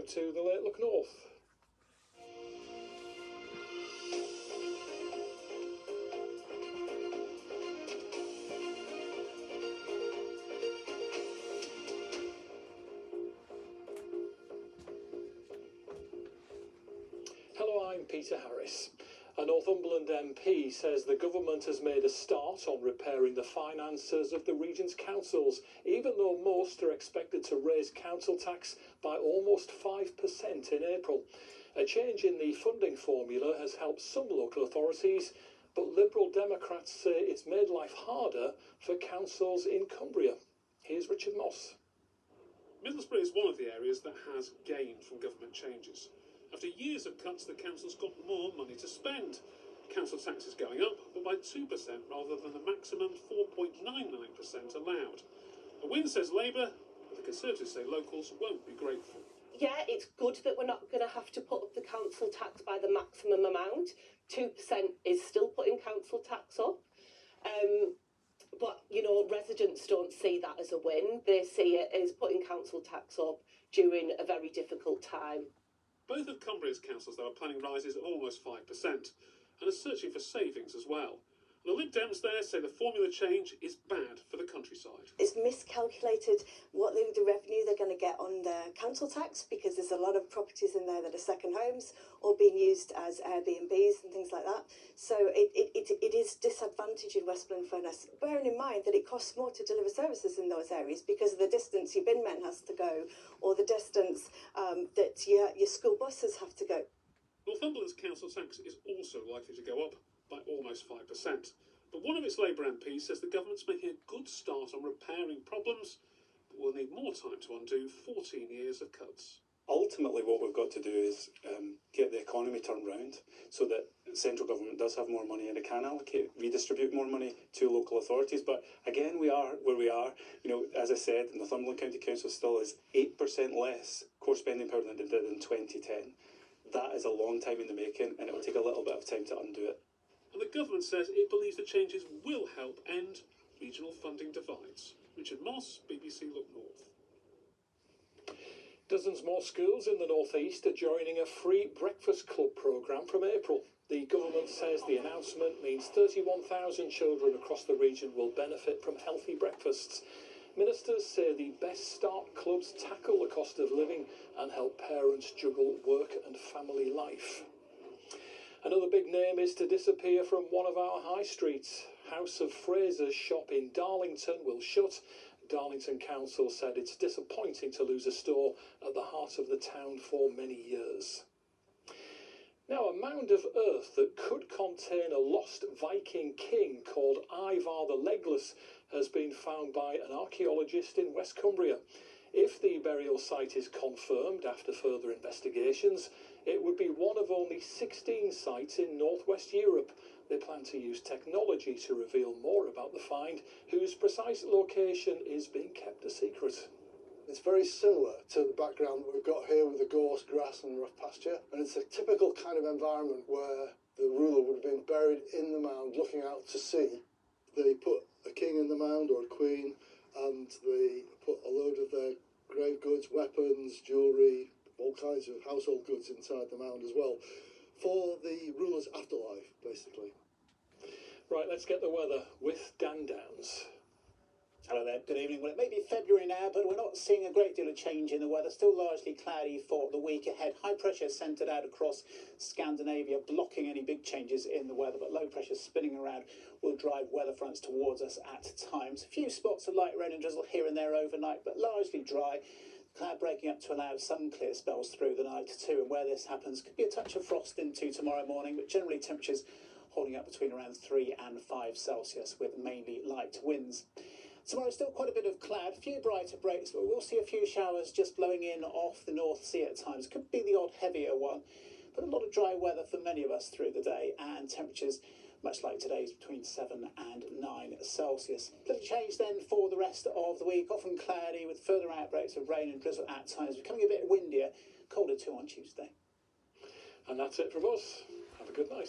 Welcome to the Late Look North. Hello, I'm Peter Harris. A Northumberland MP says the government has made a start on repairing the finances of the region's councils, even though most are expected to raise council tax by almost 5% in April. A change in the funding formula has helped some local authorities, but Liberal Democrats say it's made life harder for councils in Cumbria. Here's Richard Moss. Middlesbrough is one of the areas that has gained from government changes. After years of cuts, the council's got more money to spend. Council tax is going up, but by 2% rather than the maximum 4.99% allowed. A win, says Labour, but the Conservatives say locals won't be grateful. Yeah, it's good that we're not going to have to put up the council tax by the maximum amount. 2% is still putting council tax up. But, you know, residents don't see that as a win. They see it as putting council tax up during a very difficult time. Both of Cumbria's councils, though, are planning rises of almost 5% and are searching for savings as well. The Lib Dems there say the formula change is bad for the countryside. It's miscalculated what the revenue they're going to get on the council tax, because there's a lot of properties in there that are second homes or being used as Airbnbs and things like that. So it is disadvantaging West Glenferness, bearing in mind that it costs more to deliver services in those areas because of the distance your bin men has to go, or the distance that your school buses have to go. Northumberland's council tax is also likely to go up by almost 5%. But one of its Labour MPs says the government's making a good start on repairing problems, but will need more time to undo 14 years of cuts. Ultimately, what we've got to do is get the economy turned round so that central government does have more money and it can redistribute more money to local authorities. But again, we are where we are. You know, as I said, Northumberland County Council still is 8% less core spending power than it did in 2010. That is a long time in the making, and it will take a little bit of time to undo it. And the government says it believes the changes will help end regional funding divides. Richard Moss, BBC Look North. Dozens more schools in the North East are joining a free breakfast club programme from April. The government says the announcement means 31,000 children across the region will benefit from healthy breakfasts. Ministers say the Best Start clubs tackle the cost of living and help parents juggle work and family life. Another big name is to disappear from one of our high streets. House of Fraser's shop in Darlington will shut. Darlington Council said it's disappointing to lose a store at the heart of the town for many years. Now, a mound of earth that could contain a lost Viking king called Ivar the Legless has been found by an archaeologist in West Cumbria. If the burial site is confirmed after further investigations, it would be one of only 16 sites in northwest Europe. They plan to use technology to reveal more about the find, whose precise location is being kept a secret. It's very similar to the background that we've got here with the gorse, grass and rough pasture, and it's a typical kind of environment where the ruler would have been buried in the mound looking out to sea. They put a king in the mound or a queen, and they put a load of their grave goods, weapons, jewellery, all kinds of household goods inside the mound as well, for the ruler's afterlife, basically. Right, let's get the weather with Dan Downs. Hello there, good evening. Well, it may be February now, but we're not seeing a great deal of change in the weather. Still largely cloudy for the week ahead. High pressure centred out across Scandinavia, blocking any big changes in the weather, but low pressure spinning around will drive weather fronts towards us at times. A few spots of light rain and drizzle here and there overnight, but largely dry. Cloud breaking up to allow some clear spells through the night too, and where this happens could be a touch of frost into tomorrow morning, but generally temperatures holding up between around 3 and 5 Celsius with mainly light winds. Tomorrow, still quite a bit of cloud, a few brighter breaks, but we'll see a few showers just blowing in off the North Sea at times. Could be the odd heavier one, but a lot of dry weather for many of us through the day, and temperatures, much like today's, between 7 and 9 Celsius. Little change then for the rest of the week, often cloudy with further outbreaks of rain and drizzle at times, becoming a bit windier, colder too on Tuesday. And that's it from us. Have a good night.